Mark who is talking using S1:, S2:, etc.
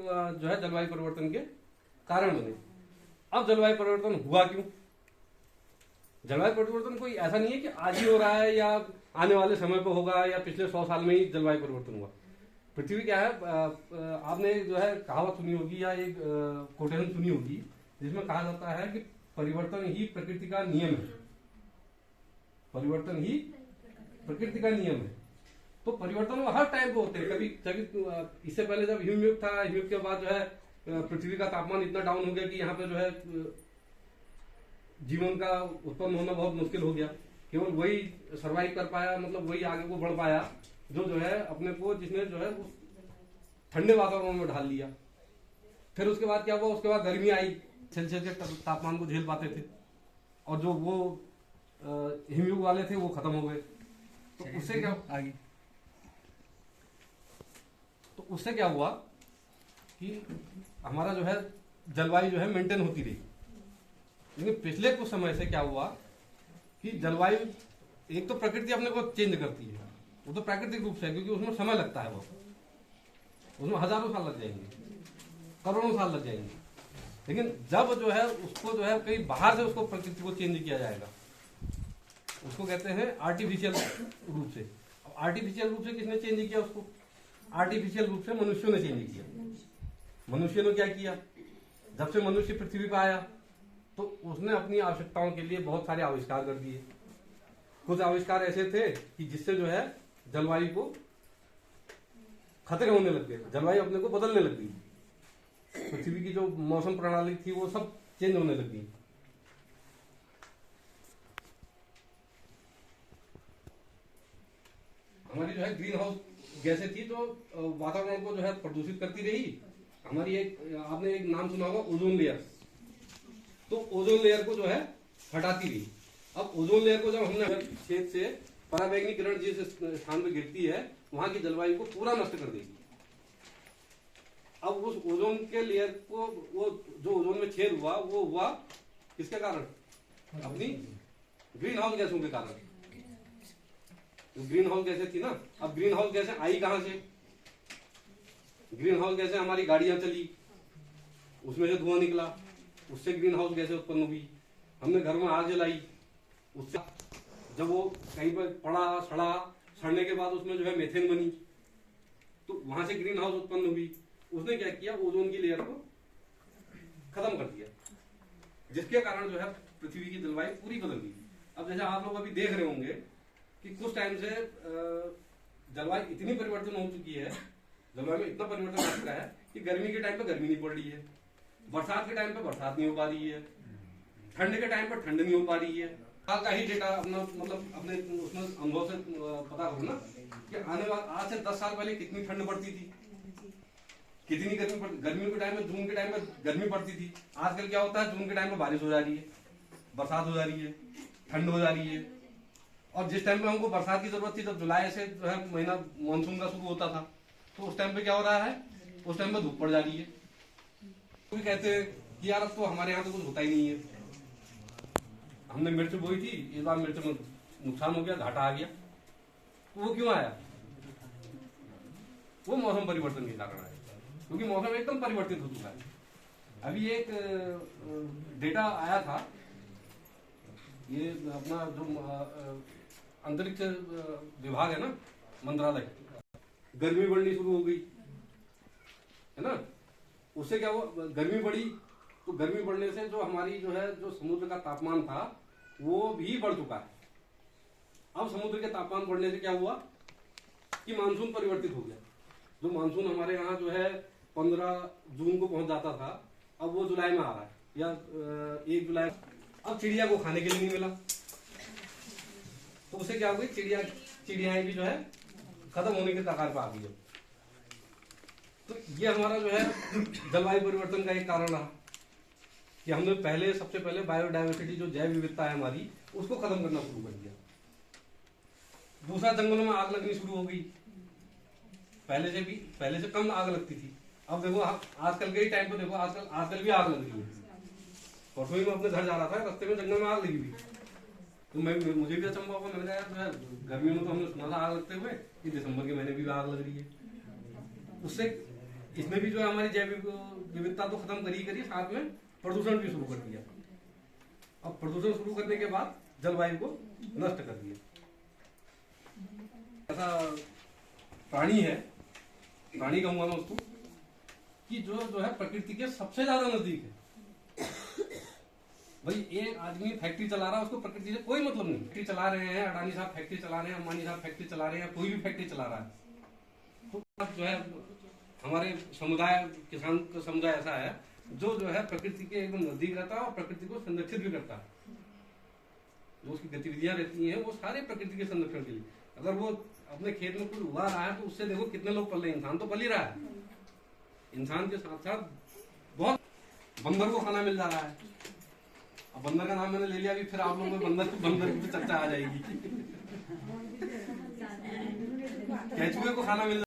S1: जो है जलवायु परिवर्तन के कारण बने। अब जलवायु परिवर्तन हुआ क्यों? जलवायु परिवर्तन कोई ऐसा नहीं है कि आज ही हो रहा है या आने वाले समय पर होगा या पिछले 100 साल में ही जलवायु परिवर्तन हुआ। पृथ्वी क्या है, आपने जो है कहावत सुनी होगी या एक कोटेशन सुनी होगी जिसमें कहा जाता है कि परिवर्तन ही प्रकृति का नियम है। परिवर्तन ही प्रकृति का नियम है। तो परिवर्तन वो हर टाइम पे होते हैं। कभी कभी इससे पहले जब हिमयुग था, हिमयुग के बाद जो है पृथ्वी का तापमान इतना डाउन हो गया कि यहाँ पे जो है जीवन का उत्पन्न होना बहुत मुश्किल हो गया। केवल वही सरवाइव कर पाया, मतलब वही आगे को बढ़ पाया जो है अपने को, जिसने जो है उस ठंडे वातावरण में ढाल लिया। फिर उसके बाद क्या हुआ, उसके बाद गर्मी आई, सेल्सियस के तापमान को झेल पाते थे, और जो वो हिमयुग वाले थे वो खत्म हो गए। तो उससे क्या आगे, तो उससे क्या हुआ कि हमारा जो है जलवायु जो है मेंटेन होती रही। लेकिन पिछले कुछ समय से क्या हुआ कि जलवायु, एक तो प्रकृति अपने को चेंज करती है, वो तो प्राकृतिक रूप से, क्योंकि उसमें समय लगता है, वो उसमें हजारों साल लग जाएंगे, करोड़ों साल लग जाएंगे। लेकिन जब जो है उसको जो है कहीं बाहर से उसको प्रकृति को चेंज किया जाएगा, उसको कहते हैं आर्टिफिशियल रूप से। अब आर्टिफिशियल रूप से किसने चेंज किया उसको? आर्टिफिशियल रूप से मनुष्यों ने चेंज किया। मनुष्य ने क्या किया, जब से मनुष्य पृथ्वी पर आया तो उसने अपनी आवश्यकताओं के लिए बहुत सारे आविष्कार कर दिए। कुछ आविष्कार ऐसे थे कि जिससे जो है जलवायु को खतरे होने लग गए, जलवायु अपने को बदलने लग गई। पृथ्वी की जो मौसम प्रणाली थी वो सब चेंज होने लग गई। हमारी जो है ग्रीन हाउस गैसें थी तो वातावरण को जो है प्रदूषित करती रही। हमारी एक, आपने एक नाम सुना होगा, ओजोन लेयर। तो ओजोन लेयर को जो है हटाती रही। अब ओजोन लेयर को जब हमने छेद से पराबैंगनी किरण जिस स्थान पे गिरती है वहां की जलवायु को पूरा नष्ट कर देगी। अब उस ओजोन के लेयर को, वो जो ओजोन में छेद हुआ वो हुआ किसके कारण? अपनी ग्रीन हाउस गैसों के कारण। ग्रीन हाउस गैसें थी ना। अब ग्रीन हाउस गैसें आई कहां से? ग्रीन हाउस गैसें हमारी गाड़ियां चली, उसमें से धुआं निकला, उससे ग्रीन हाउस गैसें उत्पन्न हुई। हमने घर में आग जलाई, उससे जब वो कहीं पर पड़ा, सड़ा, सड़ने के बाद उसमें जो है मीथेन बनी, तो वहां से ग्रीन हाउस उत्पन्न हुई। उसने क्या किया, ओजोन की लेयर को खत्म कर दिया, जिसके कारण जो है पृथ्वी की जलवायु पूरी बदल गई। अब जैसे आप लोग अभी देख रहे होंगे कि कुछ टाइम से जलवायु इतनी परिवर्तन हो चुकी है, जलवायु में इतना परिवर्तन आ चुका है कि गर्मी के टाइम पे गर्मी नहीं पड़ रही है, बरसात के टाइम पे बरसात नहीं हो पा रही है, ठंड के टाइम पर ठंड नहीं हो पा रही है। साल का ही डेटा अपना, मतलब अपने उसमें अनुभव से पता करो ना कि आने वाले आज से 10 साल पहले कितनी ठंड पड़ती थी, कितनी गर्मी के टाइम में, जून के टाइम में गर्मी पड़ती थी। आजकल क्या होता है, जून के टाइम में बारिश हो जा रही है, बरसात हो जा रही है, ठंड हो जा रही है। और जिस टाइम पे हमको बरसात की जरूरत थी, जब जुलाई से जो है महीना मानसून का शुरू होता था, तो उस टाइम पे क्या हो रहा है, उस टाइम पे धूप पड़ जा रही है। तो भी कहते हैं कि यार अब तो हमारे यहाँ तो कुछ होता ही नहीं है, हमने मिर्च बोई थी, इस बार मिर्च में नुकसान हो गया, घाटा आ गया। तो वो क्यों आया? वो मौसम परिवर्तन के कारण आया, क्योंकि मौसम एकदम परिवर्तित हो चुका है। अभी एक डेटा आया था, ये अपना जो अंतरिक्ष विभाग है ना, मंत्रालय, गर्मी बढ़नी शुरू हो गई है ना। उससे क्या हुआ, गर्मी बढ़ी, तो गर्मी बढ़ने से जो हमारी जो है जो समुद्र का तापमान था वो भी बढ़ चुका है। अब समुद्र के तापमान बढ़ने से क्या हुआ कि मानसून परिवर्तित हो गया। जो मानसून हमारे यहाँ जो है 15 जून को पहुंच जाता था, अब वो जुलाई में आ रहा है, या 1 जुलाई। अब चिड़िया को खाने के लिए नहीं मिला, तो उसे क्या हुई, चिड़ियाएं भी जो है खत्म होने के कगार पर आ गई। तो ये हमारा जो है जलवायु परिवर्तन का एक कारण रहा कि हमने सबसे पहले बायोडायवर्सिटी, जो जैव विविधता है हमारी, उसको खत्म करना शुरू कर दिया। दूसरा, जंगलों में आग लगनी शुरू हो गई। पहले से कम आग लगती थी। अब देखो आजकल के ही टाइम पे देखो, आजकल भी आग लग रही है। परसों ही मैं अपने घर जा रहा था, रास्ते में जंगल में आग लगी हुई। तो मुझे भी अचंभा हुआ, मैंने कहा यार गर्मियों में तो हमने सुना था आग लगते हुए, कि दिसंबर के महीने भी आग लग रही है। उससे इसमें भी जो है हमारी जैव विविधता तो खत्म करी साथ में प्रदूषण भी शुरू कर दिया। अब प्रदूषण शुरू करने के बाद जलवायु को नष्ट कर दिया। ऐसा प्राणी है, प्राणी कहूंगा मैं उसको, कि जो है प्रकृति के सबसे ज्यादा नजदीक है। भाई एक आदमी फैक्ट्री चला रहा है, उसको प्रकृति से कोई मतलब नहीं। फैक्ट्री चला रहे हैं, अडानी साहब फैक्ट्री चला रहे हैं, अंबानी साहब फैक्ट्री चला रहे हैं, कोई भी फैक्ट्री चला रहा है, तो जो है हमारे समुदाय, किसान का समुदाय ऐसा है जो है प्रकृति के एकदम नजदीक रहता है और प्रकृति को संरक्षित भी करता है। जो उसकी गतिविधियां रहती हैं वो सारे प्रकृति के संरक्षण के लिए। अगर वो अपने खेत में कुछ उगा रहा है तो उससे देखो कितने लोग पल रहे हैं। इंसान तो पल ही रहा है, इंसान के साथ साथ बहुत बंदर को खाना मिल जा रहा है। अब बंदर का नाम मैंने ले लिया, अभी फिर आप लोगों में बंदर की चर्चा आ जाएगी। केंचुए को खाना मिल